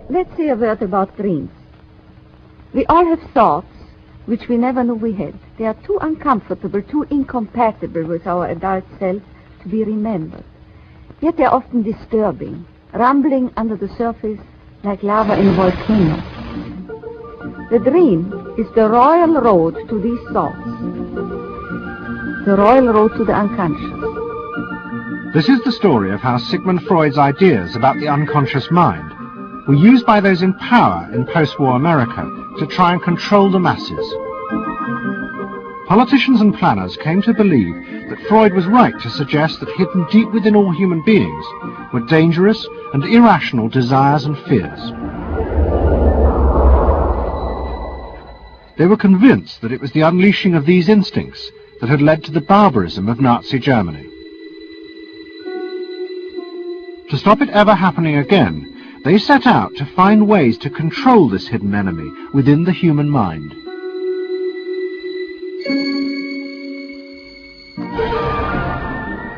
Let's say a word about dreams. We all have thoughts which we never knew we had. They are too uncomfortable, too incompatible with our adult self to be remembered. Yet they are often disturbing, rumbling under the surface like lava in a volcano. The dream is the royal road to these thoughts, the royal road to the unconscious. This is the story of how Sigmund Freud's ideas about the unconscious mind were used by those in power in post-war America to try and control the masses. Politicians and planners came to believe that Freud was right to suggest that hidden deep within all human beings were dangerous and irrational desires and fears. They were convinced that it was the unleashing of these instincts that had led to the barbarism of Nazi Germany. To stop it ever happening again, they set out to find ways to control this hidden enemy within the human mind.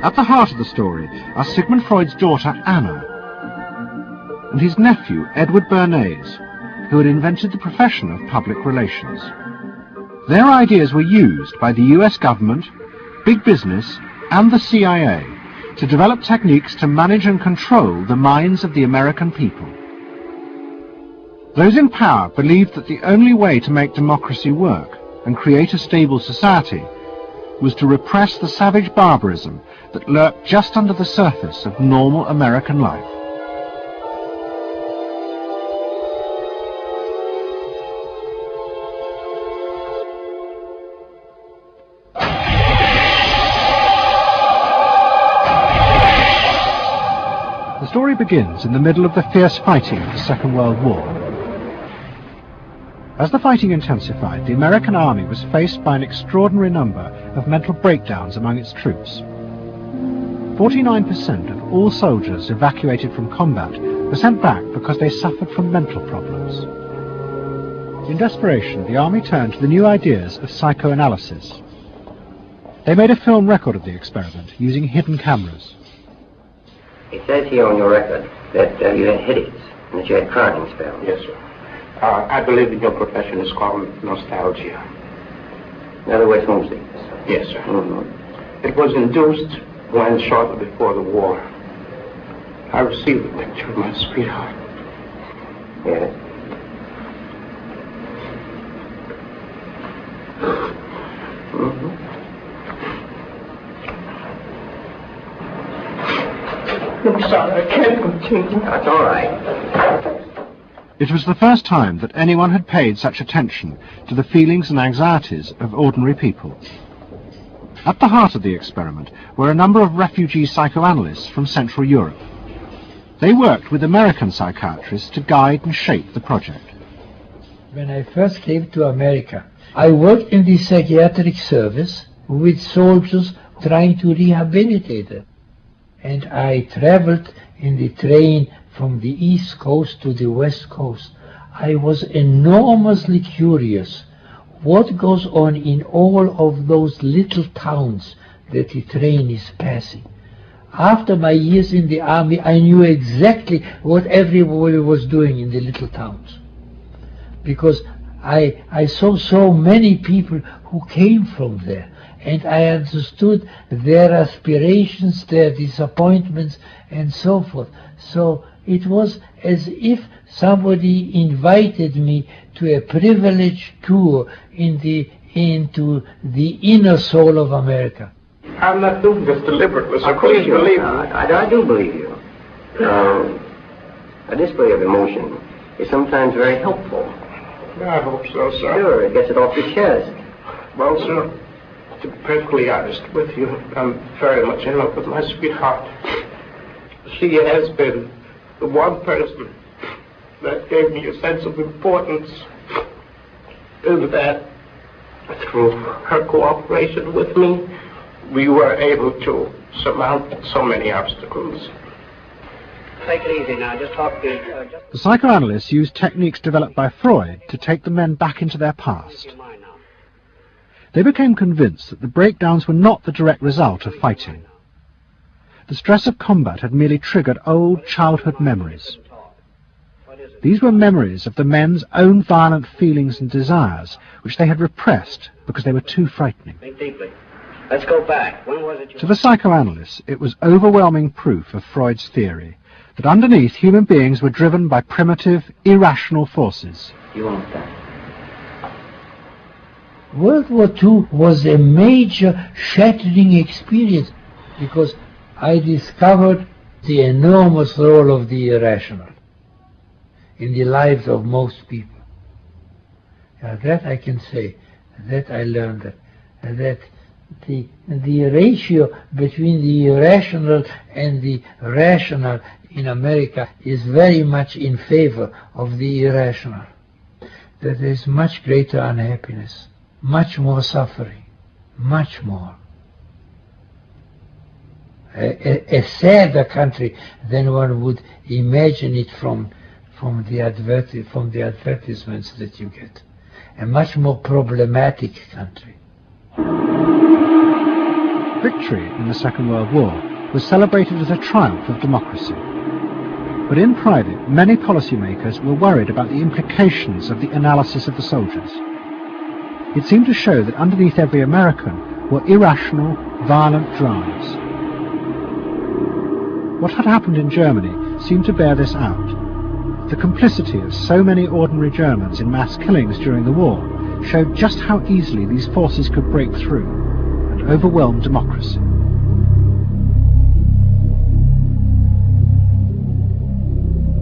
At the heart of the story are Sigmund Freud's daughter Anna and his nephew Edward Bernays, who had invented the profession of public relations. Their ideas were used by the US government, big business, and the CIA to develop techniques to manage and control the minds of the American people. Those in power believed that the only way to make democracy work and create a stable society was to repress the savage barbarism that lurked just under the surface of normal American life. The story begins in the middle of the fierce fighting of the Second World War. As the fighting intensified, the American army was faced by an extraordinary number of mental breakdowns among its troops. 49% of all soldiers evacuated from combat were sent back because they suffered from mental problems. In desperation, the army turned to the new ideas of psychoanalysis. They made a film record of the experiment using hidden cameras. It says here on your record that you had headaches and that you had crying spells. Yes, sir. I believe that your profession is called nostalgia. In other words, homesickness. Yes, sir. Mm-hmm. It was induced when, shortly before the war, I received the picture of my sweetheart. Yes. Mm-hmm. I'm sorry, I can't continue. That's all right. It was the first time that anyone had paid such attention to the feelings and anxieties of ordinary people. At the heart of the experiment were a number of refugee psychoanalysts from Central Europe. They worked with American psychiatrists to guide and shape the project. When I first came to America, I worked in the psychiatric service with soldiers trying to rehabilitate them. And I traveled in the train from the East Coast to the West Coast. I was enormously curious what goes on in all of those little towns that the train is passing. After my years in the army, I knew exactly what everybody was doing in the little towns, because I saw so many people who came from there, and I understood their aspirations, their disappointments, and so forth. So it was as if somebody invited me to a privileged tour into the inner soul of America. I'm not doing this deliberately, so Of course please you're believe me. not. I do believe you. A display of emotion is sometimes very helpful. I hope so, sir. Sure, it gets it off your chest. Well, sir, to be perfectly honest with you, I'm very much in love with my sweetheart. She has been the one person that gave me a sense of importance, and that through her cooperation with me, we were able to surmount so many obstacles. Take it easy now. Just talk to The psychoanalysts used techniques developed by Freud to take the men back into their past. They became convinced that the breakdowns were not the direct result of fighting. The stress of combat had merely triggered old childhood memories. What is it? These were memories of the men's own violent feelings and desires, which they had repressed because they were too frightening. Think deeply. Let's go back. When was it you... To the psychoanalysts, it was overwhelming proof of Freud's theory that underneath human beings were driven by primitive, irrational forces. You understand? World War II was a major shattering experience because I discovered the enormous role of the irrational in the lives of most people. That I can say, that I learned, that the ratio between the irrational and the rational in America is very much in favor of the irrational. That there is much greater unhappiness, much more suffering, much more. A sadder country than one would imagine it from the advertisements that you get. A much more problematic country. Victory in the Second World War was celebrated as a triumph of democracy. But in private, many policymakers were worried about the implications of the analysis of the soldiers. It seemed to show that underneath every American were irrational, violent drives. What had happened in Germany seemed to bear this out. The complicity of so many ordinary Germans in mass killings during the war showed just how easily these forces could break through and overwhelm democracy.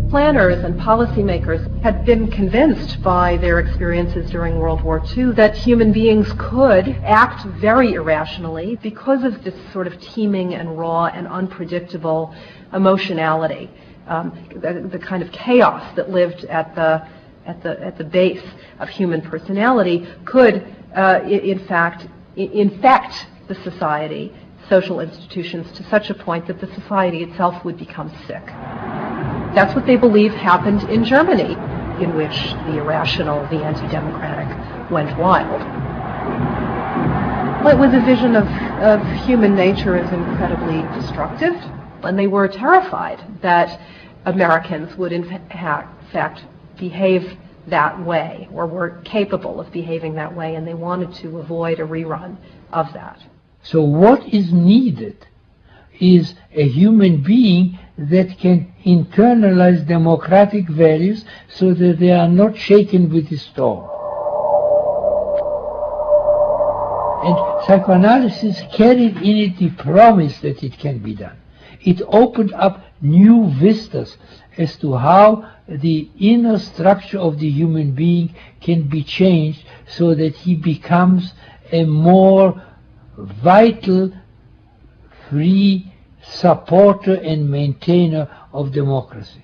Planners and policymakers had been convinced by their experiences during World War II that human beings could act very irrationally because of this sort of teeming and raw and unpredictable emotionality, the kind of chaos that lived at the base of human personality could, in fact, infect the society, social institutions, to such a point that the society itself would become sick. That's what they believe happened in Germany, in which the irrational, the anti-democratic, went wild. Well, it was a vision of human nature as incredibly destructive, and they were terrified that Americans would in fact behave that way, or were capable of behaving that way, and they wanted to avoid a rerun of that. So what is needed is a human being that can internalize democratic values so that they are not shaken with the storm. And psychoanalysis carried in it the promise that it can be done. It opened up new vistas as to how the inner structure of the human being can be changed so that he becomes a more vital, free supporter and maintainer of democracy.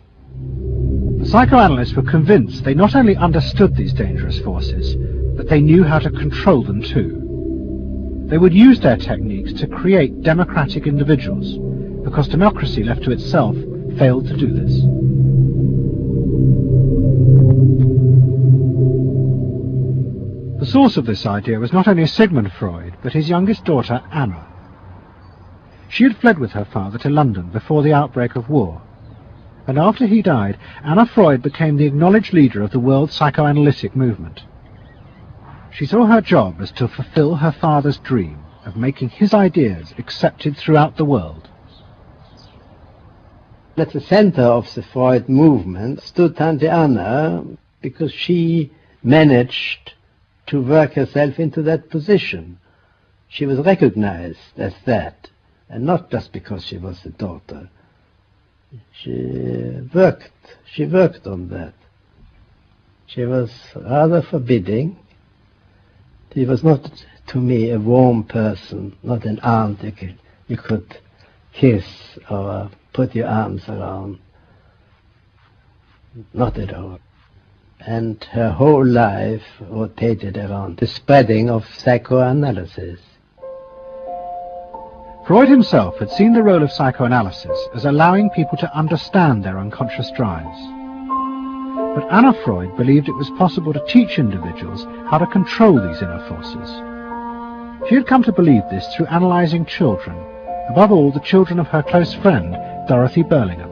The psychoanalysts were convinced they not only understood these dangerous forces, but they knew how to control them too. They would use their techniques to create democratic individuals, because democracy left to itself failed to do this. The source of this idea was not only Sigmund Freud, but his youngest daughter, Anna. She had fled with her father to London before the outbreak of war, and after he died, Anna Freud became the acknowledged leader of the world psychoanalytic movement. She saw her job as to fulfill her father's dream of making his ideas accepted throughout the world. At the center of the Freud movement stood Tante Anna, because she managed to work herself into that position. She was recognized as that, and not just because she was the daughter. She worked on that. She was rather forbidding. She was not, to me, a warm person, not an aunt you could kiss or put your arms around. Not at all. And her whole life rotated around the spreading of psychoanalysis. Freud himself had seen the role of psychoanalysis as allowing people to understand their unconscious drives. But Anna Freud believed it was possible to teach individuals how to control these inner forces. She had come to believe this through analyzing children, above all the children of her close friend, Dorothy Burlingham.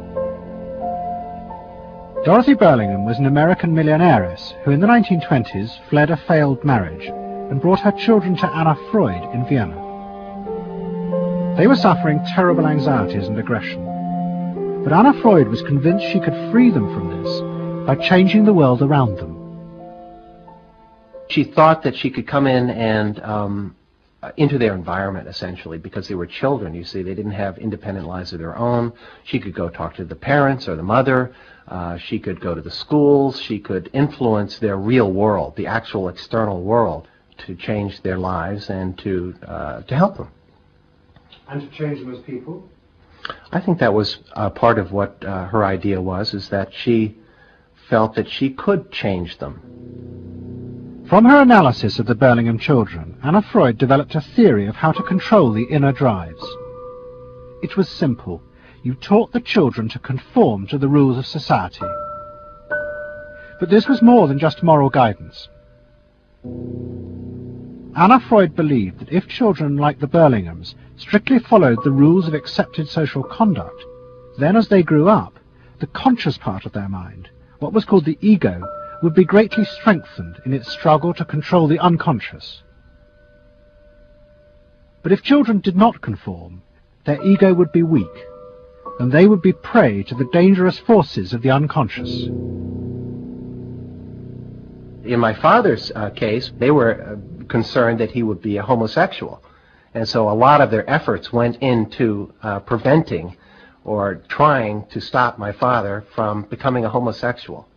Dorothy Burlingham was an American millionairess who in the 1920s fled a failed marriage and brought her children to Anna Freud in Vienna. They were suffering terrible anxieties and aggression, but Anna Freud was convinced she could free them from this by changing the world around them. She thought that she could come in and into their environment, essentially, because they were children, you see. They didn't have independent lives of their own. She could go talk to the parents or the mother. She could go to the schools. She could influence their real world, the actual external world, to change their lives and to help them. And to change them as people? I think that was part of what her idea was, is that she felt that she could change them. From her analysis of the Burlingham children, Anna Freud developed a theory of how to control the inner drives. It was simple. You taught the children to conform to the rules of society. But this was more than just moral guidance. Anna Freud believed that if children like the Burlinghams strictly followed the rules of accepted social conduct, then as they grew up, the conscious part of their mind, what was called the ego, would be greatly strengthened in its struggle to control the unconscious. But if children did not conform, their ego would be weak, and they would be prey to the dangerous forces of the unconscious. In my father's case, they were concerned that he would be a homosexual, and so a lot of their efforts went into preventing or trying to stop my father from becoming a homosexual.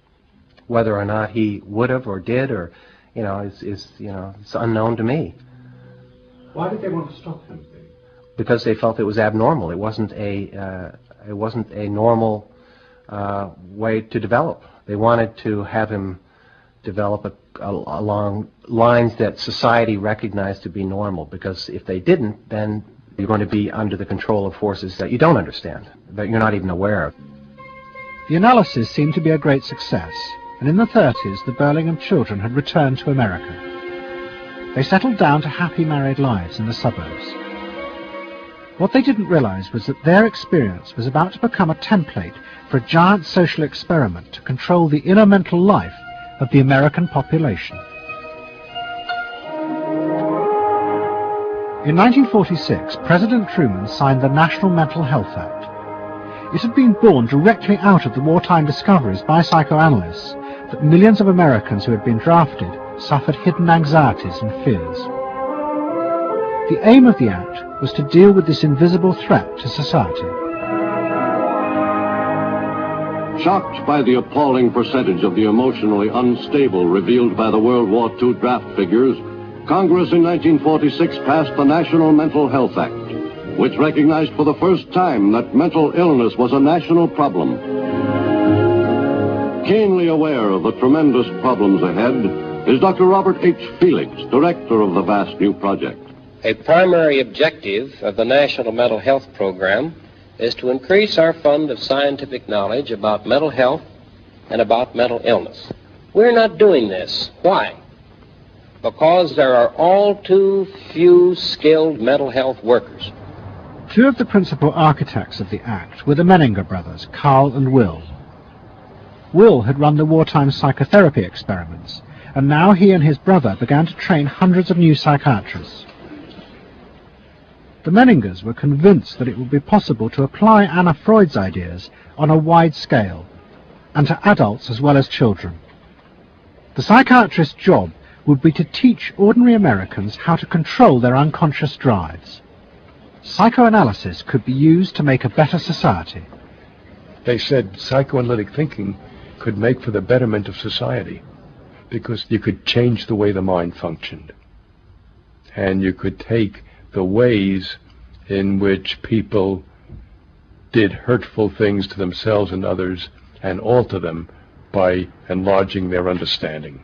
Whether or not he would have or did, or is it's unknown to me. Why did they want to stop him? Because they felt it was abnormal. It wasn't a normal way to develop. They wanted to have him develop along lines that society recognized to be normal. Because if they didn't, then you're going to be under the control of forces that you don't understand, that you're not even aware of. The analysis seemed to be a great success. And in the 30s, the Burlingham children had returned to America. They settled down to happy married lives in the suburbs. What they didn't realize was that their experience was about to become a template for a giant social experiment to control the inner mental life of the American population. In 1946, President Truman signed the National Mental Health Act. It had been born directly out of the wartime discoveries by psychoanalysts that millions of Americans who had been drafted suffered hidden anxieties and fears. The aim of the act was to deal with this invisible threat to society. Shocked by the appalling percentage of the emotionally unstable revealed by the World War II draft figures, Congress in 1946 passed the National Mental Health Act, which recognized for the first time that mental illness was a national problem. Keenly aware of the tremendous problems ahead is Dr. Robert H. Felix, director of the vast new project. A primary objective of the National Mental Health Program is to increase our fund of scientific knowledge about mental health and about mental illness. We're not doing this. Why? Because there are all too few skilled mental health workers. Two of the principal architects of the Act were the Menninger brothers, Carl and Will. Will had run the wartime psychotherapy experiments, and now he and his brother began to train hundreds of new psychiatrists. The Menningers were convinced that it would be possible to apply Anna Freud's ideas on a wide scale, and to adults as well as children. The psychiatrist's job would be to teach ordinary Americans how to control their unconscious drives. Psychoanalysis could be used to make a better society. They said psychoanalytic thinking could make for the betterment of society, because you could change the way the mind functioned. And you could take the ways in which people did hurtful things to themselves and others and alter them by enlarging their understanding.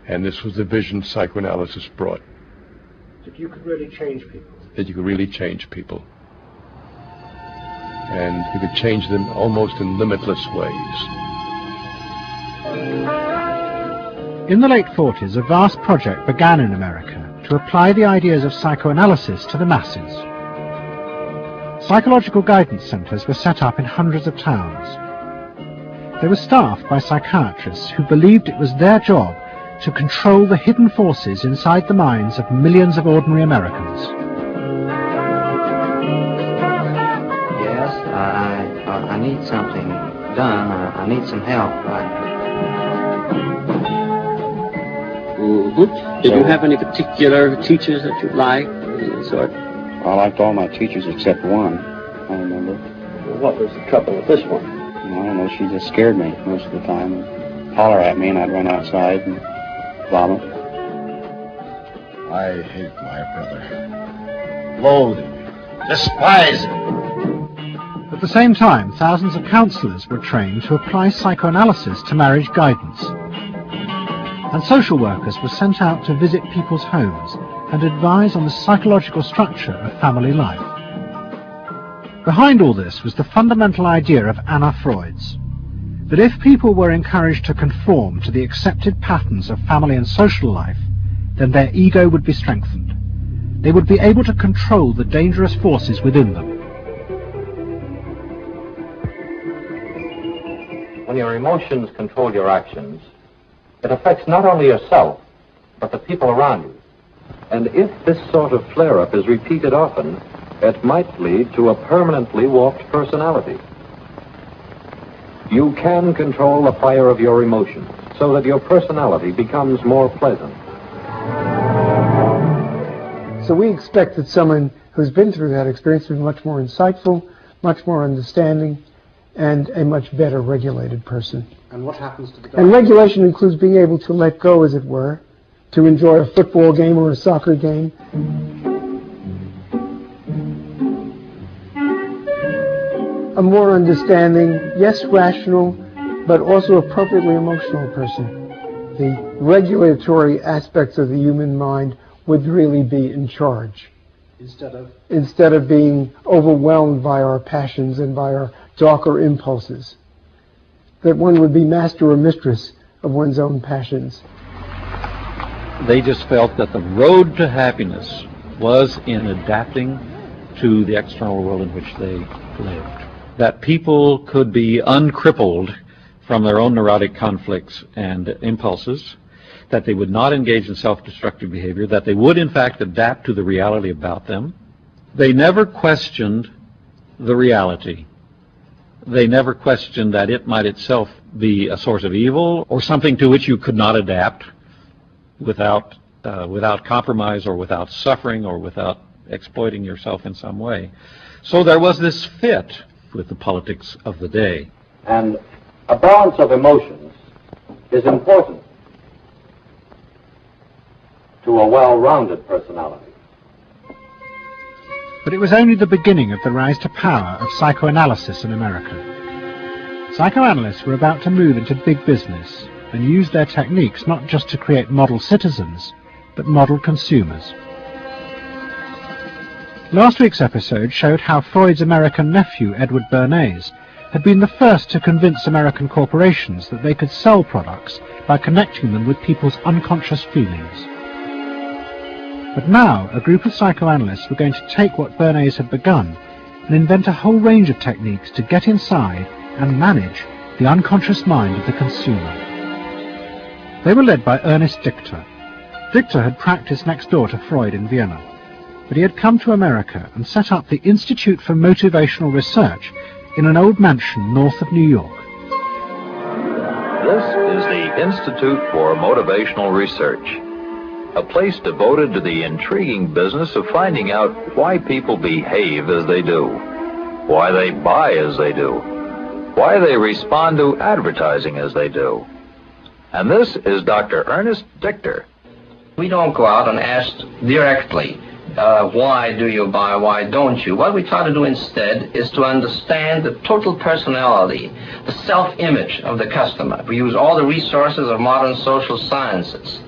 And this was the vision psychoanalysis brought. That you could really change people. That you could really change people. And you could change them almost in limitless ways. In the late 40s, a vast project began in America to apply the ideas of psychoanalysis to the masses. Psychological guidance centers were set up in hundreds of towns. They were staffed by psychiatrists who believed it was their job to control the hidden forces inside the minds of millions of ordinary Americans. Yes, I need something done. I need some help. Did you have any particular teachers that you liked? Sort? I liked all my teachers except one, I remember. What was the trouble with this one? I don't know, she just scared me most of the time. She'd holler at me and I'd run outside and vomit. I hate my brother. Loathe him. Despise him. At the same time, thousands of counselors were trained to apply psychoanalysis to marriage guidance. And social workers were sent out to visit people's homes and advise on the psychological structure of family life. Behind all this was the fundamental idea of Anna Freud's, that if people were encouraged to conform to the accepted patterns of family and social life, then their ego would be strengthened. They would be able to control the dangerous forces within them. When your emotions control your actions, it affects not only yourself, but the people around you. And if this sort of flare-up is repeated often, it might lead to a permanently warped personality. You can control the fire of your emotions so that your personality becomes more pleasant. So we expect that someone who's been through that experience will be much more insightful, much more understanding, and a much better regulated person. And what happens to the guy? And regulation includes being able to let go, as it were, to enjoy a football game or a soccer game. A more understanding, yes, rational, but also appropriately emotional person. The regulatory aspects of the human mind would really be in charge. Instead of being overwhelmed by our passions and by our darker impulses. That one would be master or mistress of one's own passions. They just felt that the road to happiness was in adapting to the external world in which they lived. That people could be uncrippled from their own neurotic conflicts and impulses, that they would not engage in self-destructive behavior, that they would in fact adapt to the reality about them. They never questioned the reality. They never questioned that it might itself be a source of evil or something to which you could not adapt without compromise or without suffering or without exploiting yourself in some way. So there was this fit with the politics of the day. And a balance of emotions is important to a well-rounded personality. But it was only the beginning of the rise to power of psychoanalysis in America. Psychoanalysts were about to move into big business and use their techniques not just to create model citizens, but model consumers. Last week's episode showed how Freud's American nephew, Edward Bernays, had been the first to convince American corporations that they could sell products by connecting them with people's unconscious feelings. But now, a group of psychoanalysts were going to take what Bernays had begun and invent a whole range of techniques to get inside and manage the unconscious mind of the consumer. They were led by Ernest Dichter. Dichter had practiced next door to Freud in Vienna, but he had come to America and set up the Institute for Motivational Research in an old mansion north of New York. This is the Institute for Motivational Research, a place devoted to the intriguing business of finding out why people behave as they do, why they buy as they do, why they respond to advertising as they do. And this is Dr. Ernest Dichter. We don't go out and ask directly, why do you buy, why don't you? What we try to do instead is to understand the total personality, the self-image of the customer. We use all the resources of modern social sciences.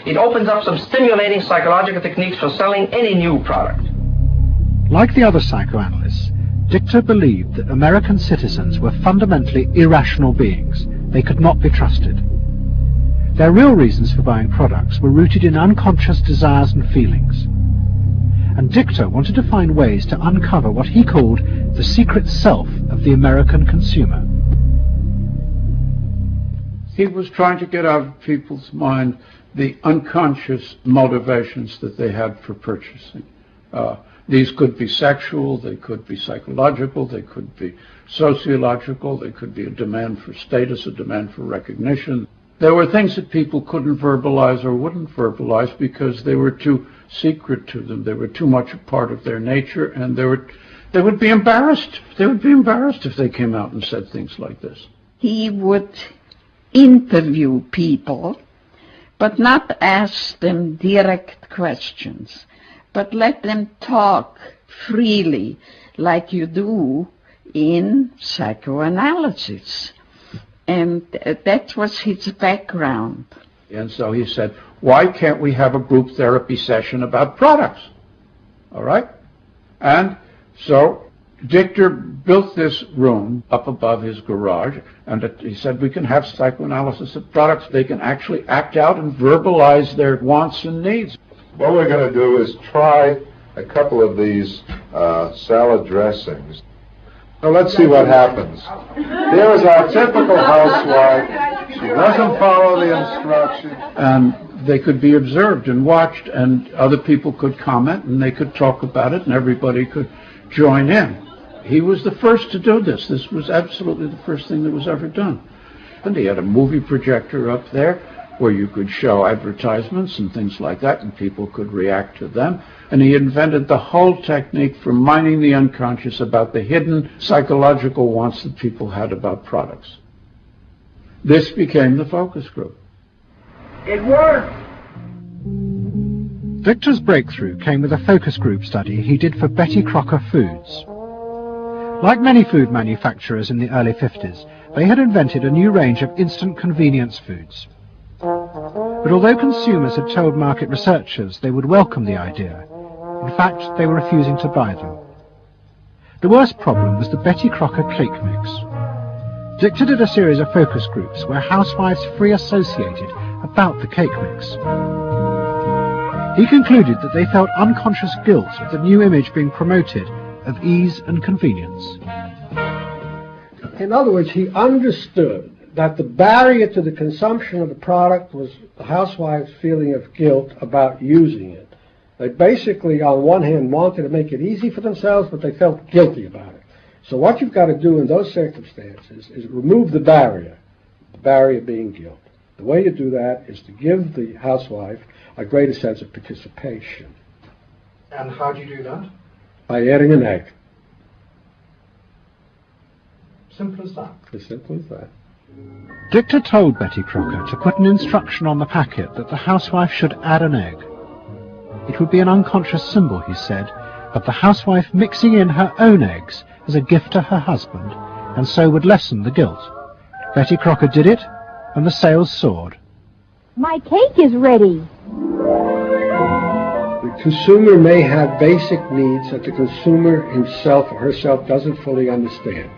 It opens up some stimulating psychological techniques for selling any new product. Like the other psychoanalysts, Dichter believed that American citizens were fundamentally irrational beings. They could not be trusted. Their real reasons for buying products were rooted in unconscious desires and feelings. And Dichter wanted to find ways to uncover what he called the secret self of the American consumer. He was trying to get out of people's mind the unconscious motivations that they had for purchasing. These could be sexual, they could be psychological, they could be sociological, they could be a demand for status, a demand for recognition. There were things that people couldn't verbalize or wouldn't verbalize because they were too secret to them. They were too much a part of their nature, and they would be embarrassed. They would be embarrassed if they came out and said things like this. He would interview people, but not ask them direct questions, but let them talk freely like you do in psychoanalysis. And that was his background. And so he said, why can't we have a group therapy session about products? All right? And so Dichter built this room up above his garage, and he said we can have psychoanalysis of products. They can actually act out and verbalize their wants and needs. What we're going to do is try a couple of these salad dressings. So let's see what happens. Here is our typical housewife. She doesn't follow the instructions. And they could be observed and watched, and other people could comment, and they could talk about it, and everybody could join in. He was the first to do this. This was absolutely the first thing that was ever done. And he had a movie projector up there where you could show advertisements and things like that, and people could react to them. And he invented the whole technique for mining the unconscious about the hidden psychological wants that people had about products. This became the focus group. It worked! Dichter's breakthrough came with a focus group study he did for Betty Crocker Foods. Like many food manufacturers in the early 50s, they had invented a new range of instant convenience foods. But although consumers had told market researchers they would welcome the idea, in fact they were refusing to buy them. The worst problem was the Betty Crocker cake mix. Dichter did a series of focus groups where housewives free associated about the cake mix. He concluded that they felt unconscious guilt at the new image being promoted of ease and convenience. In other words, he understood that the barrier to the consumption of the product was the housewife's feeling of guilt about using it. They basically, on one hand, wanted to make it easy for themselves, but they felt guilty about it. So what you've got to do in those circumstances is remove the barrier being guilt. The way to do that is to give the housewife a greater sense of participation. And how do you do that? By adding an egg. Simple as that. As simple as that. Dichter told Betty Crocker to put an instruction on the packet that the housewife should add an egg. It would be an unconscious symbol, he said, of the housewife mixing in her own eggs as a gift to her husband, and so would lessen the guilt. Betty Crocker did it, and the sales soared. My cake is ready. The consumer may have basic needs that the consumer himself or herself doesn't fully understand.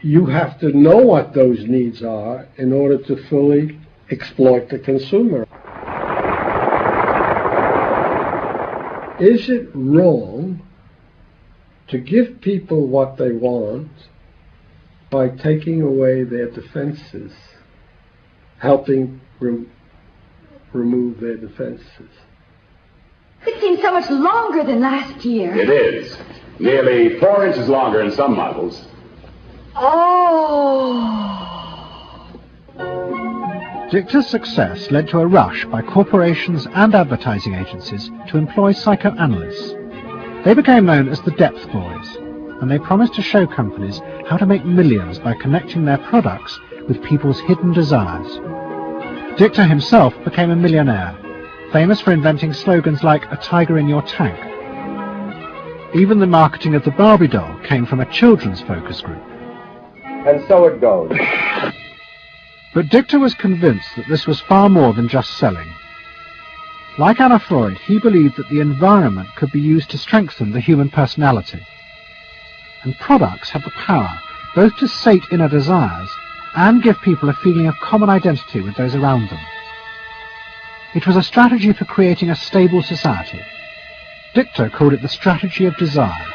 You have to know what those needs are in order to fully exploit the consumer. Is it wrong to give people what they want by taking away their defenses, helping remove their defenses? It seems so much longer than last year. It is. Nearly 4 inches longer in some models. Oh! Dichter's success led to a rush by corporations and advertising agencies to employ psychoanalysts. They became known as the Depth Boys, and they promised to show companies how to make millions by connecting their products with people's hidden desires. Dichter himself became a millionaire, famous for inventing slogans like "a tiger in your tank." Even the marketing of the Barbie doll came from a children's focus group. And so it goes. But Dichter was convinced that this was far more than just selling. Like Anna Freud, he believed that the environment could be used to strengthen the human personality. And products have the power both to sate inner desires and give people a feeling of common identity with those around them. It was a strategy for creating a stable society. Dichter called it the strategy of desire.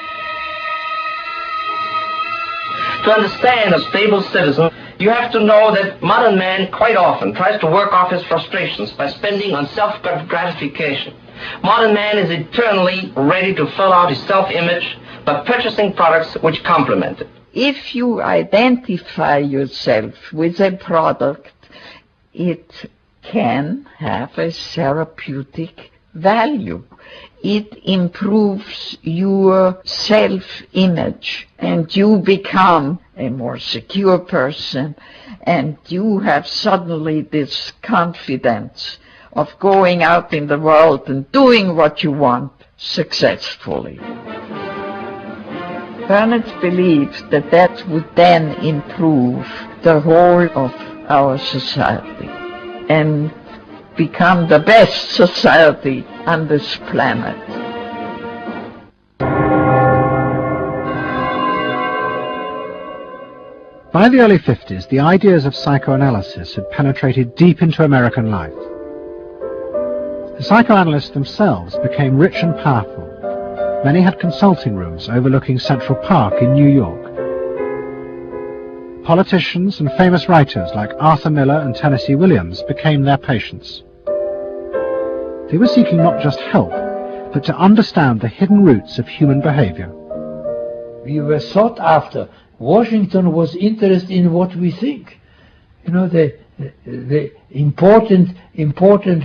To understand a stable citizen, You have to know that modern man quite often tries to work off his frustrations by spending on self-gratification. Modern man is eternally ready to fill out his self-image by purchasing products which complement it. If you identify yourself with a product, it can have a therapeutic value. It improves your self-image, and you become a more secure person, and you have suddenly this confidence of going out in the world and doing what you want successfully. Bernard believes that that would then improve the whole of our society and become the best society on this planet. By the early 50s, the ideas of psychoanalysis had penetrated deep into American life. The psychoanalysts themselves became rich and powerful. Many had consulting rooms overlooking Central Park in New York. Politicians and famous writers like Arthur Miller and Tennessee Williams became their patients. They were seeking not just help, but to understand the hidden roots of human behavior. We were sought after. Washington was interested in what we think. You know, the important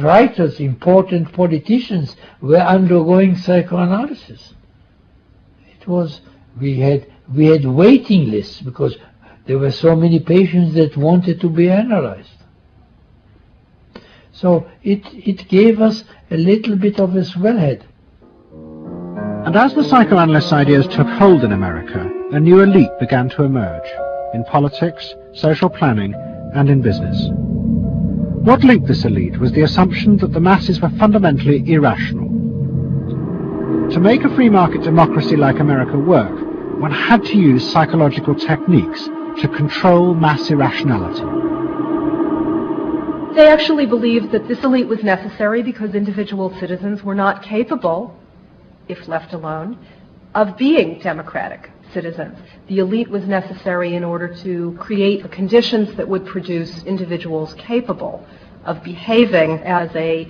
writers, important politicians were undergoing psychoanalysis. It was, we had waiting lists because there were so many patients that wanted to be analyzed. So it gave us a little bit of a swellhead. And as the psychoanalysts' ideas took hold in America, a new elite began to emerge in politics, social planning, and in business. What linked this elite was the assumption that the masses were fundamentally irrational. To make a free market democracy like America work, one had to use psychological techniques to control mass irrationality. They actually believed that this elite was necessary because individual citizens were not capable, if left alone, of being democratic citizens. The elite was necessary in order to create the conditions that would produce individuals capable of behaving as a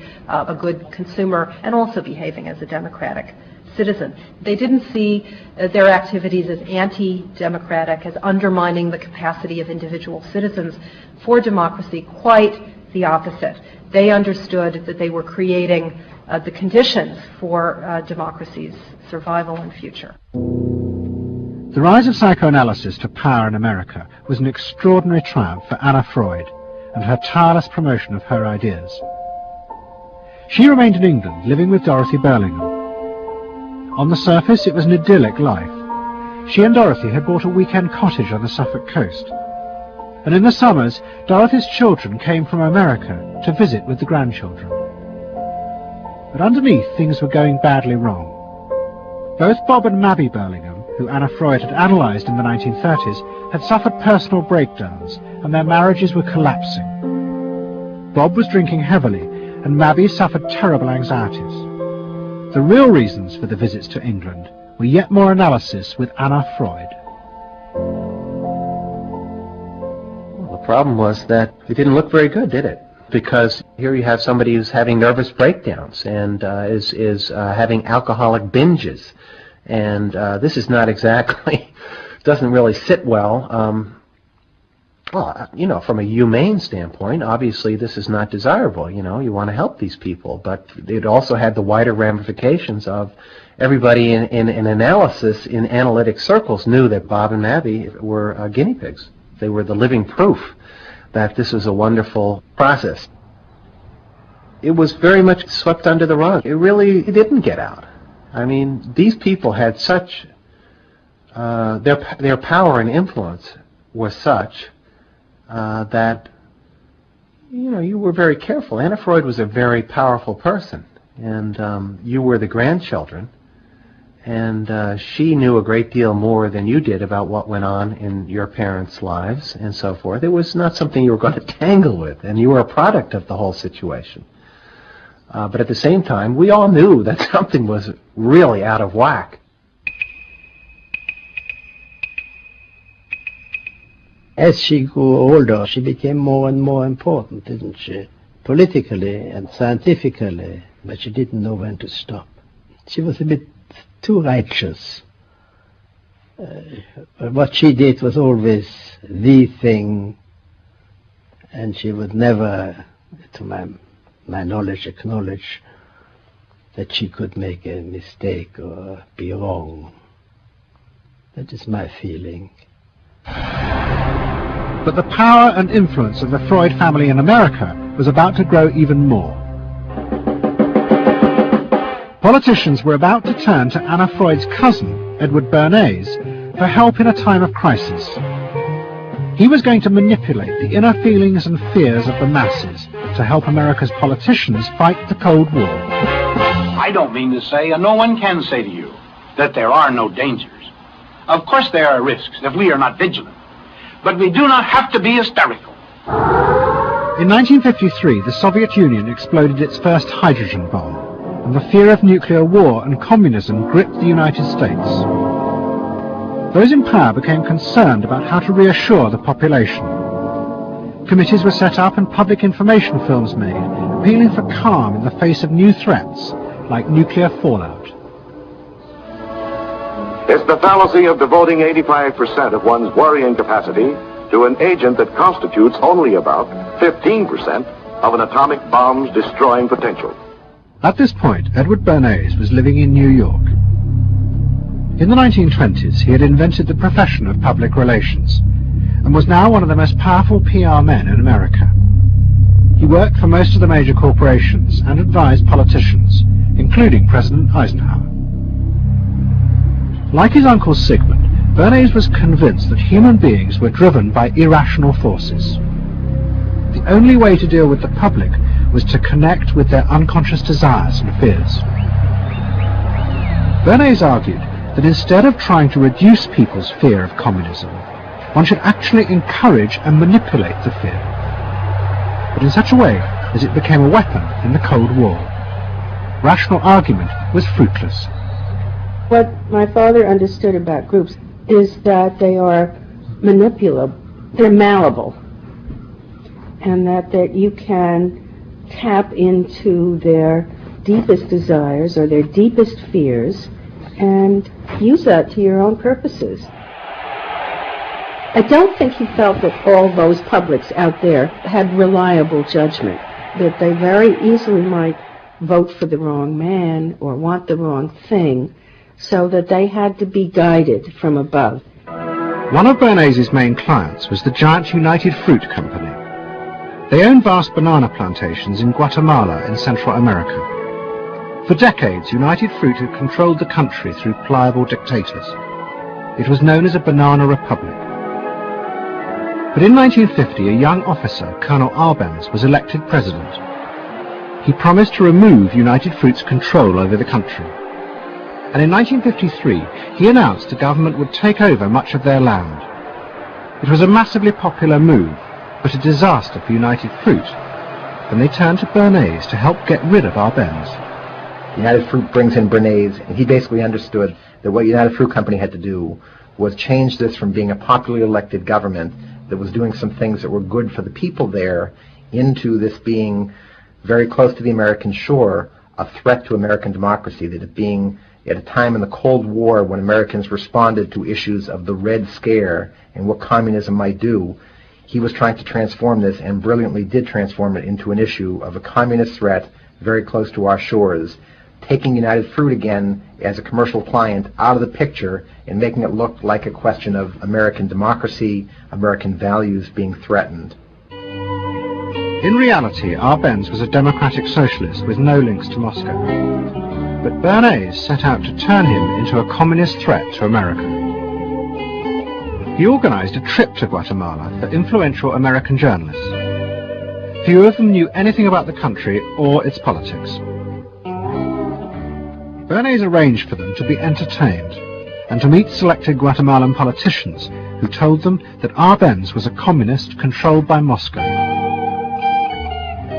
good consumer and also behaving as a democratic citizen. They didn't see their activities as anti-democratic, as undermining the capacity of individual citizens for democracy. Quite the opposite. They understood that they were creating the conditions for democracy's survival and future. The rise of psychoanalysis to power in America was an extraordinary triumph for Anna Freud and her tireless promotion of her ideas. She remained in England, living with Dorothy Burlingham. On the surface, it was an idyllic life. She and Dorothy had bought a weekend cottage on the Suffolk coast. And in the summers, Dorothy's children came from America to visit with the grandchildren. But underneath, things were going badly wrong. Both Bob and Mabby Burlingham, who Anna Freud had analysed in the 1930s, had suffered personal breakdowns, and their marriages were collapsing. Bob was drinking heavily, and Mabby suffered terrible anxieties. The real reasons for the visits to England were yet more analysis with Anna Freud. Well, the problem was that it didn't look very good, did it? Because here you have somebody who's having nervous breakdowns and is having alcoholic binges. And this is not exactly, doesn't really sit well. Well, you know, from a humane standpoint, obviously this is not desirable. You know, you want to help these people. But it also had the wider ramifications of everybody in analysis, in analytic circles, knew that Bob and Mabby were guinea pigs. They were the living proof that this was a wonderful process. It was very much swept under the rug. It really didn't get out. I mean, these people had such, their power and influence was such that, you know, you were very careful. Anna Freud was a very powerful person, and you were the grandchildren, and she knew a great deal more than you did about what went on in your parents' lives and so forth. It was not something you were going to tangle with, and you were a product of the whole situation. But at the same time, we all knew that something was really out of whack. As she grew older, she became more and more important, didn't she? Politically and scientifically, but she didn't know when to stop. She was a bit too righteous. What she did was always the thing, and she would never, to my knowledge, acknowledge that she could make a mistake or be wrong. That is my feeling. But the power and influence of the Freud family in America was about to grow even more. Politicians were about to turn to Anna Freud's cousin, Edward Bernays, for help in a time of crisis. He was going to manipulate the inner feelings and fears of the masses to help America's politicians fight the Cold War. I don't mean to say, and no one can say to you, that there are no dangers. Of course there are risks if we are not vigilant. But we do not have to be hysterical. In 1953, the Soviet Union exploded its first hydrogen bomb, and the fear of nuclear war and communism gripped the United States. Those in power became concerned about how to reassure the population. Committees were set up and public information films made, appealing for calm in the face of new threats, like nuclear fallout. It's the fallacy of devoting 85% of one's worrying capacity to an agent that constitutes only about 15% of an atomic bomb's destroying potential. At this point, Edward Bernays was living in New York. In the 1920s, he had invented the profession of public relations, and was now one of the most powerful PR men in America. He worked for most of the major corporations and advised politicians, including President Eisenhower. Like his uncle Sigmund, Bernays was convinced that human beings were driven by irrational forces. The only way to deal with the public was to connect with their unconscious desires and fears. Bernays argued that instead of trying to reduce people's fear of communism, one should actually encourage and manipulate the fear, but in such a way that it became a weapon in the Cold War. Rational argument was fruitless. What my father understood about groups is that they are manipulable, they're malleable, and that you can tap into their deepest desires or their deepest fears and use that to your own purposes. I don't think he felt that all those publics out there had reliable judgment, that they very easily might vote for the wrong man or want the wrong thing, so that they had to be guided from above. One of Bernays' main clients was the giant United Fruit Company. They owned vast banana plantations in Guatemala in Central America. For decades, United Fruit had controlled the country through pliable dictators. It was known as a banana republic. But in 1950, a young officer, Colonel Arbenz, was elected president. He promised to remove United Fruit's control over the country. And in 1953, he announced the government would take over much of their land. It was a massively popular move, but a disaster for United Fruit. Then they turned to Bernays to help get rid of Arbenz. United Fruit brings in Bernays, and he basically understood that what United Fruit Company had to do was change this from being a popularly elected government that was doing some things that were good for the people there into this being very close to the American shore, a threat to American democracy, that it being at a time in the Cold War when Americans responded to issues of the Red Scare and what communism might do, he was trying to transform this, and brilliantly did transform it into an issue of a communist threat very close to our shores, taking United Fruit again as a commercial client out of the picture and making it look like a question of American democracy, American values being threatened. In reality, Arbenz was a democratic socialist with no links to Moscow. But Bernays set out to turn him into a communist threat to America. He organized a trip to Guatemala for influential American journalists. Few of them knew anything about the country or its politics. Bernays arranged for them to be entertained and to meet selected Guatemalan politicians who told them that Arbenz was a communist controlled by Moscow.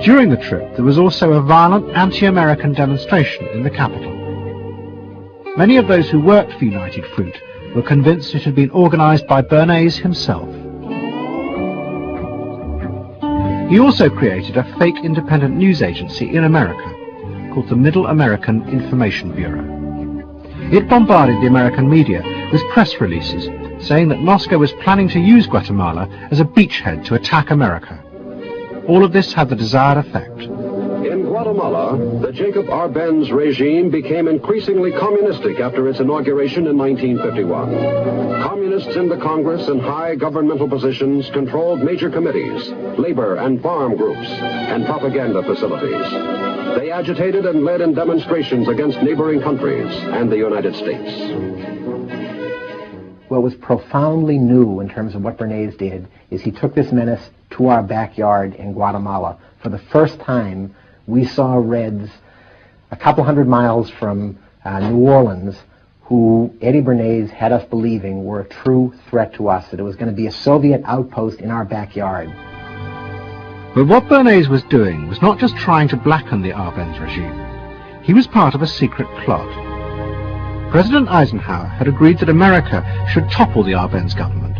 During the trip, there was also a violent anti-American demonstration in the capital. Many of those who worked for United Fruit were convinced it had been organized by Bernays himself. He also created a fake independent news agency in America called the Middle American Information Bureau. It bombarded the American media with press releases saying that Moscow was planning to use Guatemala as a beachhead to attack America. All of this had the desired effect. In Guatemala, the Jacob Arbenz regime became increasingly communistic after its inauguration in 1951. Communists in the Congress and high governmental positions controlled major committees, labor and farm groups, and propaganda facilities. They agitated and led in demonstrations against neighboring countries and the United States. What was profoundly new in terms of what Bernays did is he took this menace to our backyard in Guatemala. For the first time, we saw Reds a couple hundred miles from New Orleans who Eddie Bernays had us believing were a true threat to us, that it was going to be a Soviet outpost in our backyard. But what Bernays was doing was not just trying to blacken the Arbenz regime. He was part of a secret plot. President Eisenhower had agreed that America should topple the Arbenz government,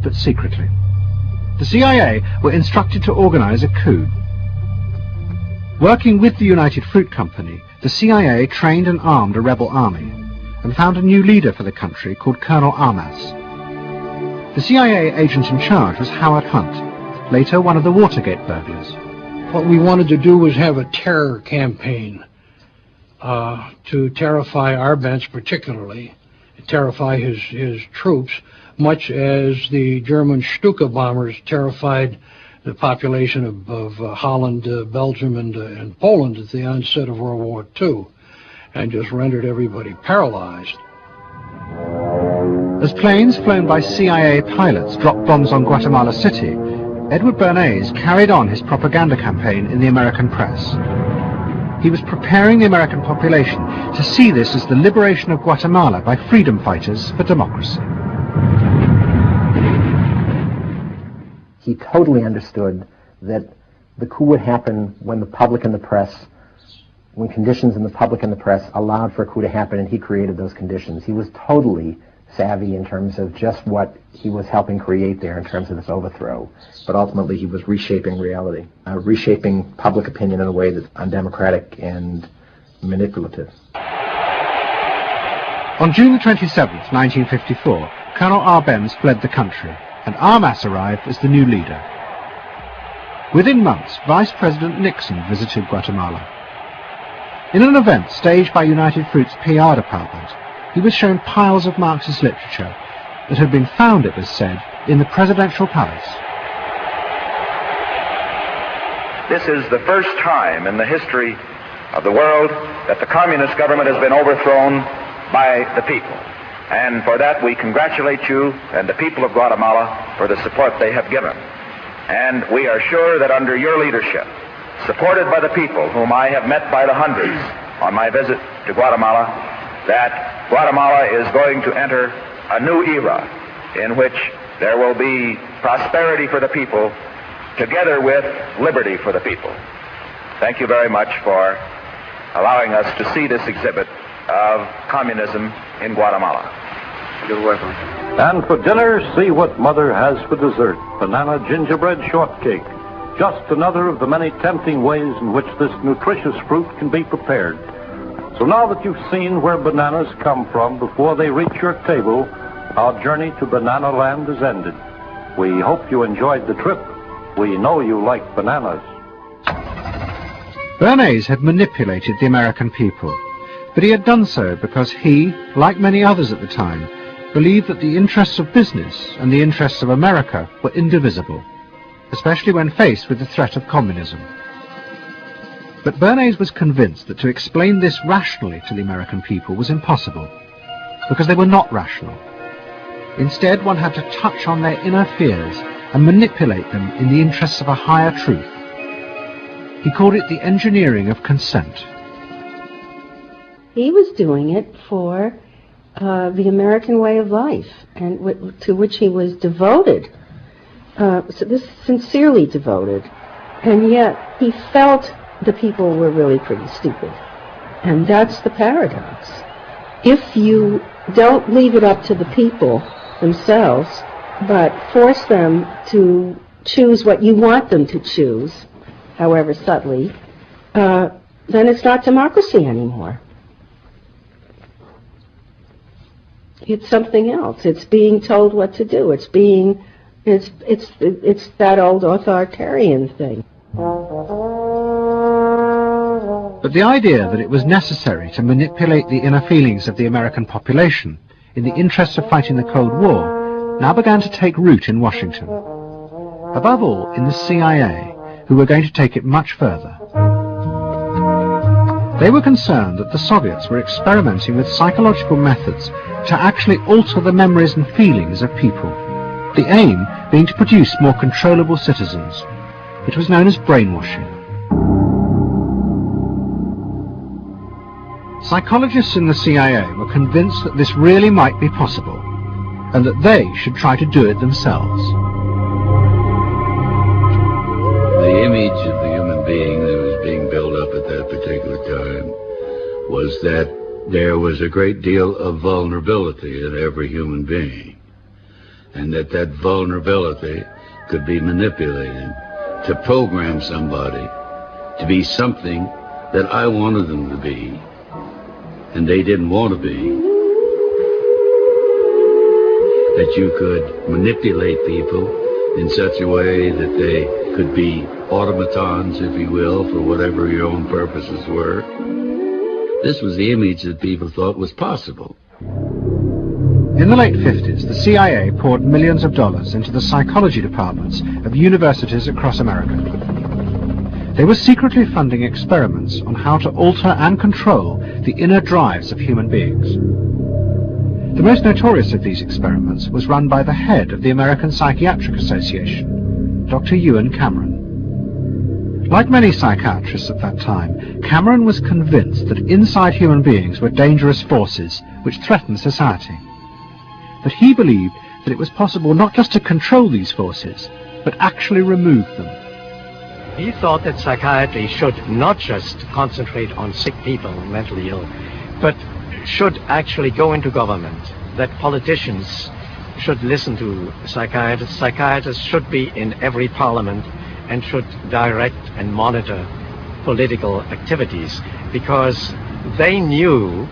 but secretly. The CIA were instructed to organize a coup. Working with the United Fruit Company, the CIA trained and armed a rebel army and found a new leader for the country called Colonel Armas. The CIA agent in charge was Howard Hunt, later one of the Watergate burglars. What we wanted to do was have a terror campaign to terrify Arbenz particularly, terrify his troops, much as the German Stuka bombers terrified the population of Holland, Belgium, and Poland at the onset of World War II, and just rendered everybody paralyzed. As planes flown by CIA pilots dropped bombs on Guatemala City, Edward Bernays carried on his propaganda campaign in the American press. He was preparing the American population to see this as the liberation of Guatemala by freedom fighters for democracy. He totally understood that the coup would happen when the public and the press, when conditions in the public and the press allowed for a coup to happen, and he created those conditions. He was totally savvy in terms of just what he was helping create there in terms of this overthrow. But ultimately he was reshaping reality, reshaping public opinion in a way that's undemocratic and manipulative. On June 27, 1954, Colonel Arbenz fled the country, and Armas arrived as the new leader. Within months, Vice President Nixon visited Guatemala. In an event staged by United Fruit's PR department, he was shown piles of Marxist literature that had been found, it was said, in the presidential palace. This is the first time in the history of the world that the communist government has been overthrown by the people. And for that we congratulate you and the people of Guatemala for the support they have given. And we are sure that under your leadership, supported by the people whom I have met by the hundreds on my visit to Guatemala, that Guatemala is going to enter a new era in which there will be prosperity for the people together with liberty for the people. Thank you very much for allowing us to see this exhibit of communism in Guatemala. You're welcome. And for dinner, see what Mother has for dessert. Banana gingerbread shortcake. Just another of the many tempting ways in which this nutritious fruit can be prepared. So now that you've seen where bananas come from before they reach your table, our journey to Banana Land is ended. We hope you enjoyed the trip. We know you like bananas. Bernays had manipulated the American people, but he had done so because he, like many others at the time, believed that the interests of business and the interests of America were indivisible, especially when faced with the threat of communism. But Bernays was convinced that to explain this rationally to the American people was impossible, because they were not rational. Instead, one had to touch on their inner fears and manipulate them in the interests of a higher truth. He called it the engineering of consent. He was doing it for the American way of life, and to which he was devoted, sincerely devoted, and yet he felt the people were really pretty stupid. And that's the paradox. If you don't leave it up to the people themselves, but force them to choose what you want them to choose, however subtly, then it's not democracy anymore. It's something else. It's being told what to do. It's that old authoritarian thing. But the idea that it was necessary to manipulate the inner feelings of the American population in the interests of fighting the Cold War now began to take root in Washington. Above all, in the CIA, who were going to take it much further. They were concerned that the Soviets were experimenting with psychological methods to actually alter the memories and feelings of people, the aim being to produce more controllable citizens. It was known as brainwashing. Psychologists in the CIA were convinced that this really might be possible, and that they should try to do it themselves. The image of the human being that was being built up at that particular time was that there was a great deal of vulnerability in every human being, and that vulnerability could be manipulated to program somebody to be something that I wanted them to be, and they didn't want to be. That you could manipulate people in such a way that they could be automatons, if you will, for whatever your own purposes were. This was the image that people thought was possible. In the late 50s, the CIA poured millions of dollars into the psychology departments of universities across America. They were secretly funding experiments on how to alter and control the inner drives of human beings. The most notorious of these experiments was run by the head of the American Psychiatric Association, Dr. Ewan Cameron. Like many psychiatrists at that time, Cameron was convinced that inside human beings were dangerous forces which threatened society. But he believed that it was possible not just to control these forces, but actually remove them. He thought that psychiatry should not just concentrate on sick people, mentally ill, but should actually go into government, that politicians should listen to psychiatrists. Psychiatrists should be in every parliament and should direct and monitor political activities, because they knew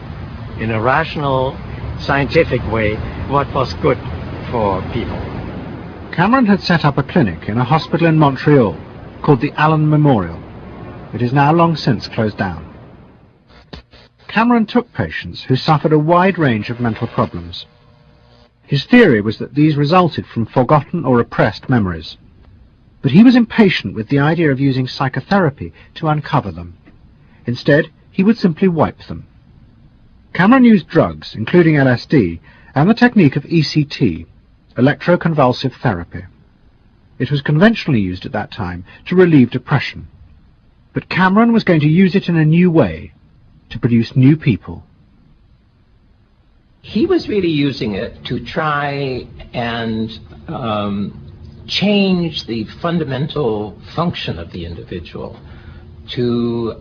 in a rational, scientific way what was good for people. Cameron had set up a clinic in a hospital in Montreal called the Allen Memorial. It is now long since closed down. Cameron took patients who suffered a wide range of mental problems. His theory was that these resulted from forgotten or repressed memories. But he was impatient with the idea of using psychotherapy to uncover them. Instead, he would simply wipe them. Cameron used drugs, including LSD, and the technique of ECT, electroconvulsive therapy. It was conventionally used at that time to relieve depression. But Cameron was going to use it in a new way, to produce new people. He was really using it to try and change the fundamental function of the individual, to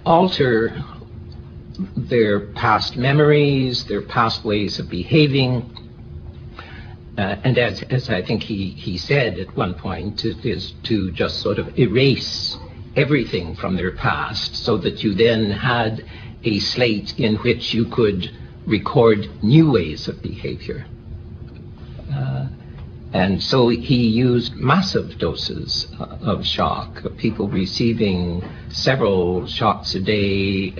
alter their past memories, their past ways of behaving. And as I think he said at one point, it is to just sort of erase everything from their past so that you then had a slate in which you could record new ways of behavior. And so he used massive doses of shock, people receiving several shocks a day,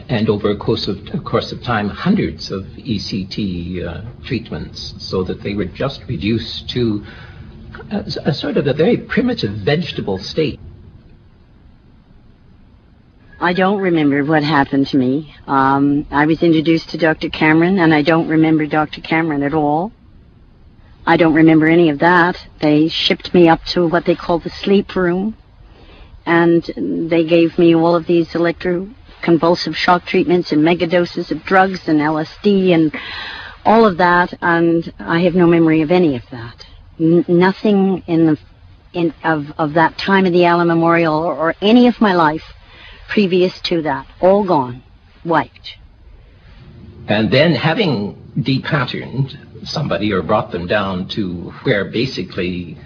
and over a course of time, hundreds of ECT treatments, so that they were just reduced to a sort of a very primitive vegetable state. I don't remember what happened to me. I was introduced to Dr. Cameron, and I don't remember Dr. Cameron at all. I don't remember any of that. They shipped me up to what they call the sleep room, and they gave me all of these electroconvulsive shock treatments and megadoses of drugs and LSD and all of that, and I have no memory of any of that. Nothing of that time of the Allen Memorial or any of my life previous to that. All gone. Wiped. And then, having depatterned somebody or brought them down to where basically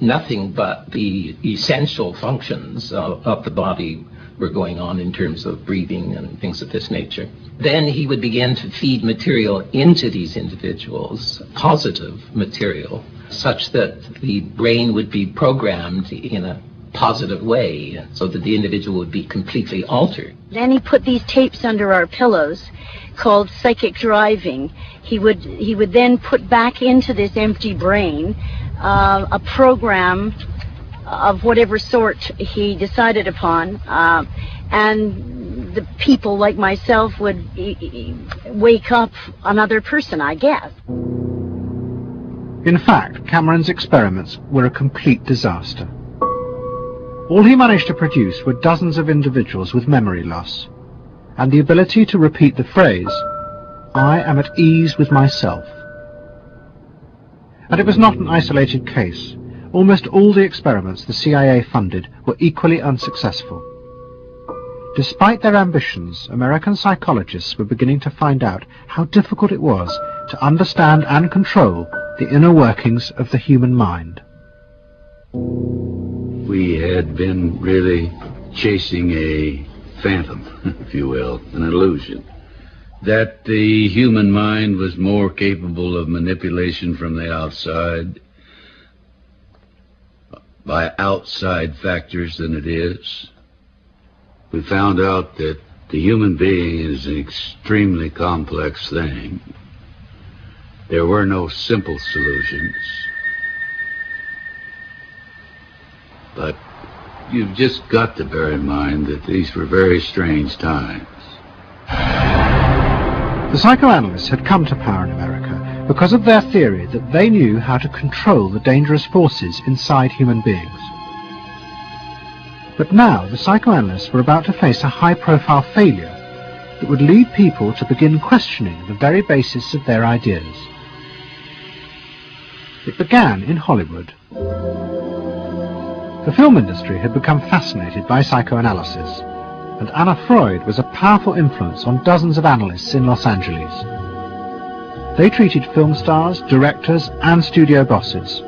nothing but the essential functions of the body were going on in terms of breathing and things of this nature. Then he would begin to feed material into these individuals, positive material, such that the brain would be programmed in a positive way, so that the individual would be completely altered. Then he put these tapes under our pillows called psychic driving. He would then put back into this empty brain a program of whatever sort he decided upon, and the people like myself would wake up another person, I guess. In fact, Cameron's experiments were a complete disaster. All he managed to produce were dozens of individuals with memory loss, and the ability to repeat the phrase, "I am at ease with myself." And it was not an isolated case. Almost all the experiments the CIA funded were equally unsuccessful. Despite their ambitions, American psychologists were beginning to find out how difficult it was to understand and control the inner workings of the human mind. We had been really chasing a phantom, if you will, an illusion, that the human mind was more capable of manipulation from the outside by outside factors than it is. We found out that the human being is an extremely complex thing. There were no simple solutions. But you've just got to bear in mind that these were very strange times. The psychoanalysts had come to power in America because of their theory that they knew how to control the dangerous forces inside human beings. But now the psychoanalysts were about to face a high-profile failure that would lead people to begin questioning the very basis of their ideas. It began in Hollywood. The film industry had become fascinated by psychoanalysis, and Anna Freud was a powerful influence on dozens of analysts in Los Angeles. They treated film stars, directors, and studio bosses.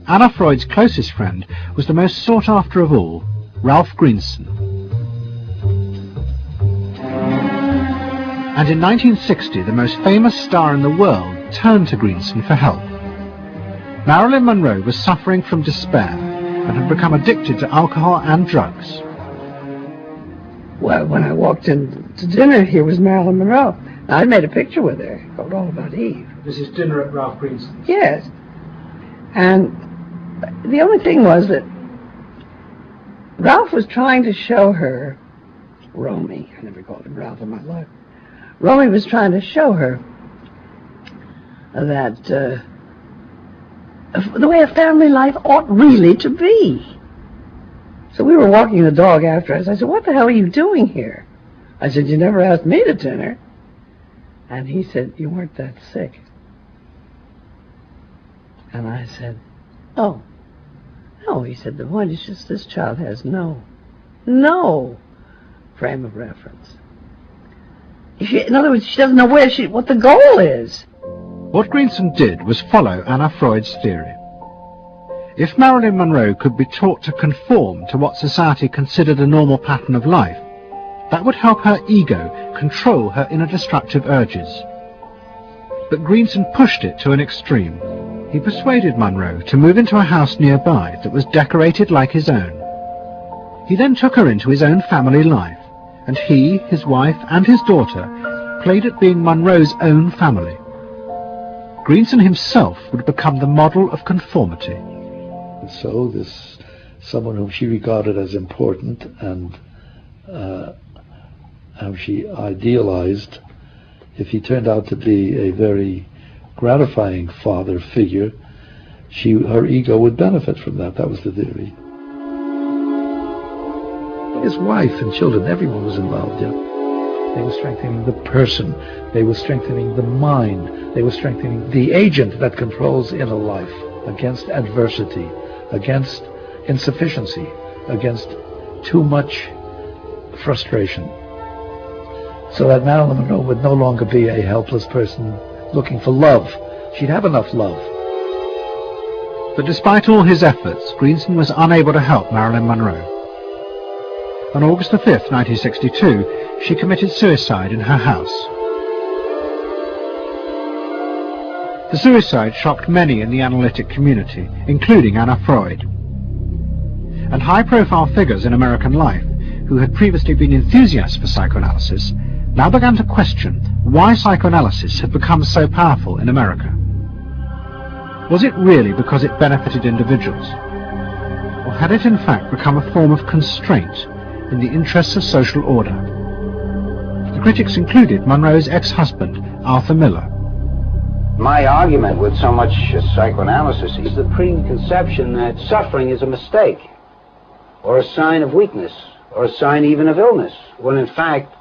Anna Freud's closest friend was the most sought after of all, Ralph Greenson. And in 1960, the most famous star in the world turned to Greenson for help. Marilyn Monroe was suffering from despair and had become addicted to alcohol and drugs. Well, when I walked in to dinner, here was Marilyn Monroe. I made a picture with her called All About Eve. This is dinner at Ralph Greenson's? Yes. And the only thing was that Ralph was trying to show her, Romy, I never called him Ralph in my life, Romy was trying to show her that the way a family life ought really to be. So we were walking the dog after us. I said, "What the hell are you doing here?" I said, "You never asked me to dinner." And he said, "You weren't that sick." And I said, "Oh, no." He said, "The point is just this child has no frame of reference. In other words, she doesn't know what the goal is." What Greenson did was follow Anna Freud's theory. If Marilyn Monroe could be taught to conform to what society considered a normal pattern of life, that would help her ego control her inner destructive urges. But Greenson pushed it to an extreme. He persuaded Monroe to move into a house nearby that was decorated like his own. He then took her into his own family life, and he, his wife, and his daughter played at being Monroe's own family. Greenson himself would become the model of conformity. And so this someone whom she regarded as important and whom she idealized, if he turned out to be a very gratifying father figure, her ego would benefit from that. That was the theory. His wife and children, everyone was involved, yeah. They were strengthening the person. They were strengthening the mind. They were strengthening the agent that controls inner life against adversity, against insufficiency, against too much frustration. So that Marilyn Monroe would no longer be a helpless person looking for love. She'd have enough love. But despite all his efforts, Greenson was unable to help Marilyn Monroe. On August the 5th, 1962, she committed suicide in her house. The suicide shocked many in the analytic community, including Anna Freud. And high-profile figures in American life, who had previously been enthusiasts for psychoanalysis, now began to question why psychoanalysis had become so powerful in America. Was it really because it benefited individuals? Or had it in fact become a form of constraint in the interests of social order? The critics included Monroe's ex-husband, Arthur Miller. My argument with so much psychoanalysis is the preconception that suffering is a mistake, or a sign of weakness, or a sign even of illness, when in fact,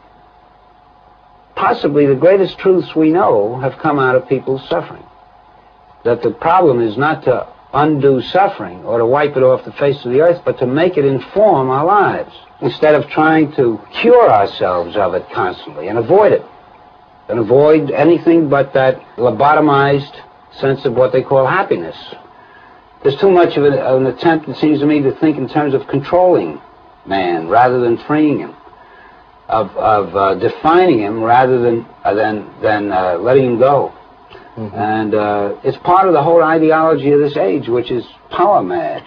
possibly the greatest truths we know have come out of people's suffering. That the problem is not to undo suffering or to wipe it off the face of the earth, but to make it inform our lives, instead of trying to cure ourselves of it constantly and avoid it. And avoid anything but that lobotomized sense of what they call happiness. There's too much of an attempt, it seems to me, to think in terms of controlling man rather than freeing him, of defining him rather than letting him go. Mm-hmm. And it's part of the whole ideology of this age, which is power mad.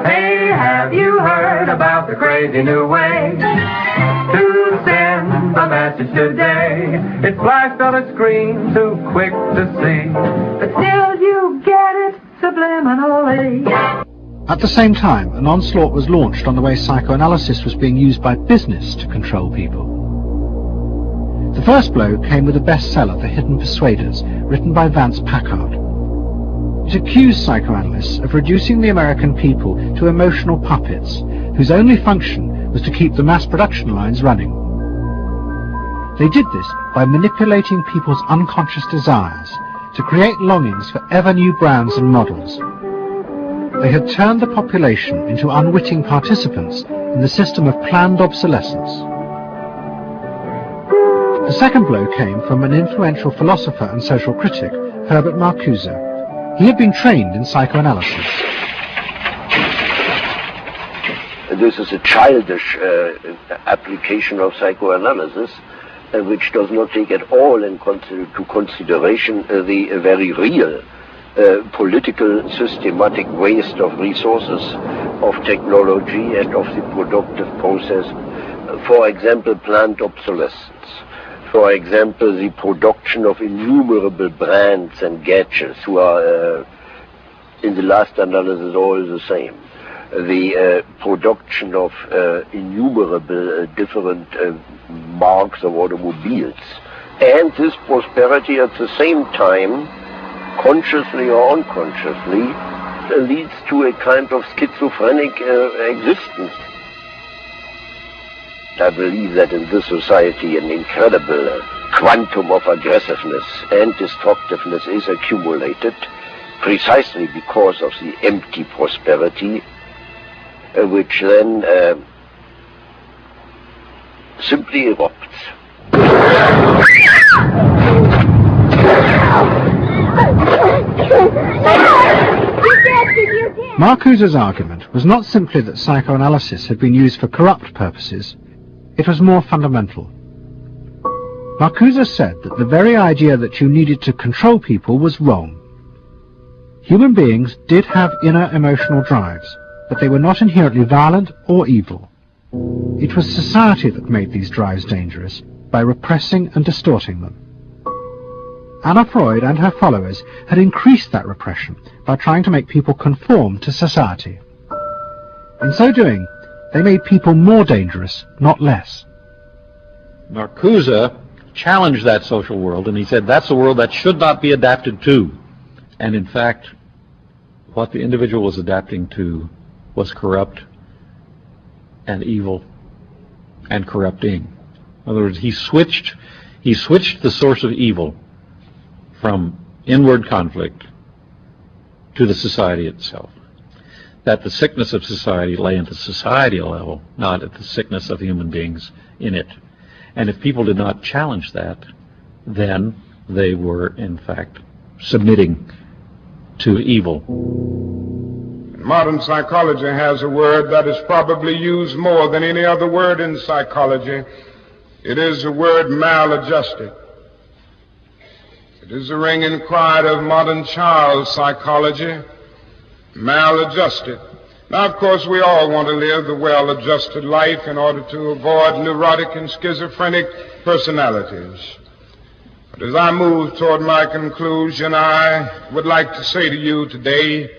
Hey, have you heard about the crazy new way to send a message today? It's flashed on a screen, too quick to see, but still you get it subliminally. At the same time, an onslaught was launched on the way psychoanalysis was being used by business to control people. The first blow came with a bestseller, The Hidden Persuaders, written by Vance Packard. It accused psychoanalysts of reducing the American people to emotional puppets, whose only function was to keep the mass production lines running. They did this by manipulating people's unconscious desires to create longings for ever new brands and models. They had turned the population into unwitting participants in the system of planned obsolescence. The second blow came from an influential philosopher and social critic, Herbert Marcuse. He had been trained in psychoanalysis. This is a childish application of psychoanalysis, which does not take at all into consideration the very real political systematic waste of resources, of technology, and of the productive process. For example, planned obsolescence. For example, the production of innumerable brands and gadgets who are, in the last analysis, all the same. The production of innumerable different marks of automobiles. And this prosperity at the same time, consciously or unconsciously, leads to a kind of schizophrenic existence. I believe that in this society an incredible quantum of aggressiveness and destructiveness is accumulated precisely because of the empty prosperity, which then simply erupts. Marcuse's argument was not simply that psychoanalysis had been used for corrupt purposes. It was more fundamental. Marcuse said that the very idea that you needed to control people was wrong. Human beings did have inner emotional drives, but they were not inherently violent or evil. It was society that made these drives dangerous by repressing and distorting them. Anna Freud and her followers had increased that repression by trying to make people conform to society. In so doing, they made people more dangerous, not less. Marcuse challenged that social world, and he said that's a world that should not be adapted to. And in fact, what the individual was adapting to was corrupt and evil and corrupting. In other words, he switched the source of evil from inward conflict to the society itself. That the sickness of society lay at the societal level, not at the sickness of human beings in it. And if people did not challenge that, then they were, in fact, submitting to evil. Modern psychology has a word that is probably used more than any other word in psychology. It is the word maladjusted. It is the ringing cry of modern child psychology, maladjusted. Now, of course, we all want to live the well-adjusted life in order to avoid neurotic and schizophrenic personalities. But as I move toward my conclusion, I would like to say to you today,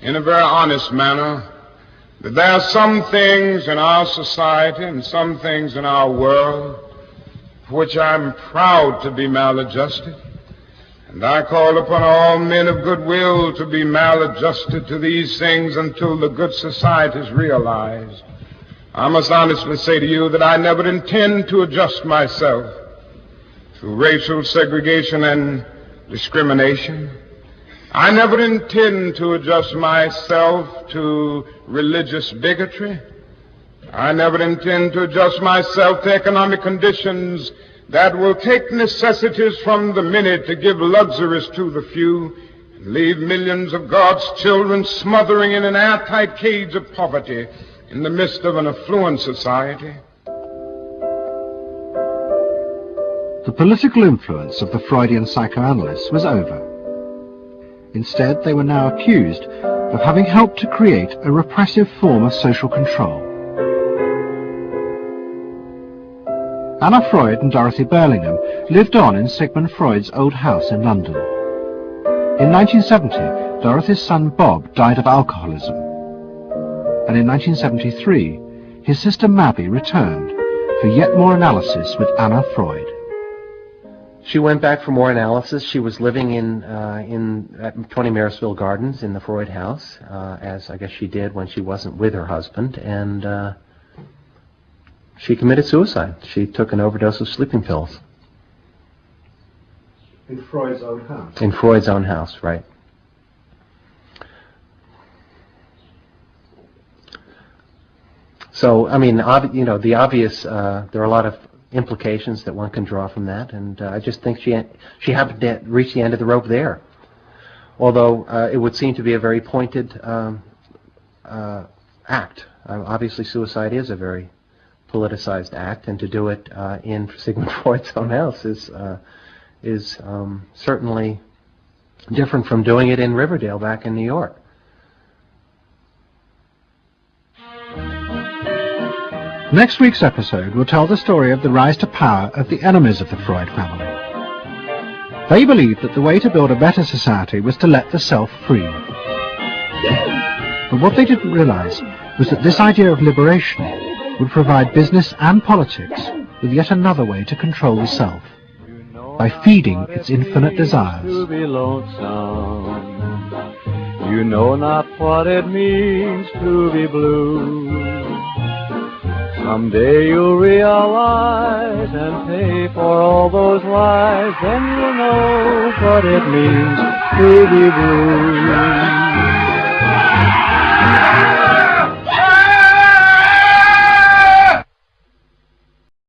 in a very honest manner, that there are some things in our society and some things in our world for which I'm proud to be maladjusted. And I call upon all men of goodwill to be maladjusted to these things until the good society is realized. I must honestly say to you that I never intend to adjust myself to racial segregation and discrimination. I never intend to adjust myself to religious bigotry. I never intend to adjust myself to economic conditions that will take necessities from the many to give luxuries to the few and leave millions of God's children smothering in an airtight cage of poverty in the midst of an affluent society. The political influence of the Freudian psychoanalysts was over. Instead, they were now accused of having helped to create a repressive form of social control. Anna Freud and Dorothy Burlingham lived on in Sigmund Freud's old house in London. In 1970, Dorothy's son Bob died of alcoholism. And in 1973, his sister Mabby returned for yet more analysis with Anna Freud. She went back for more analysis. She was living at 20 Marisville Gardens in the Freud house, as I guess she did when she wasn't with her husband, and she committed suicide. She took an overdose of sleeping pills. In Freud's own house? In Freud's own house, right. So, I mean, the obvious, there are a lot of implications that one can draw from that, and I just think she happened to reach the end of the rope there. Although it would seem to be a very pointed act. Obviously, suicide is a very politicized act, and to do it in Sigmund Freud's own house is certainly different from doing it in Riverdale back in New York. Next week's episode will tell the story of the rise to power of the enemies of the Freud family. They believed that the way to build a better society was to let the self free. But what they didn't realize was that this idea of liberation would provide business and politics with yet another way to control the self, by feeding its infinite desires. To be lonesome. You know not what it means to be blue. Someday you'll realize and pay for all those lies, then you'll know what it means to be blue.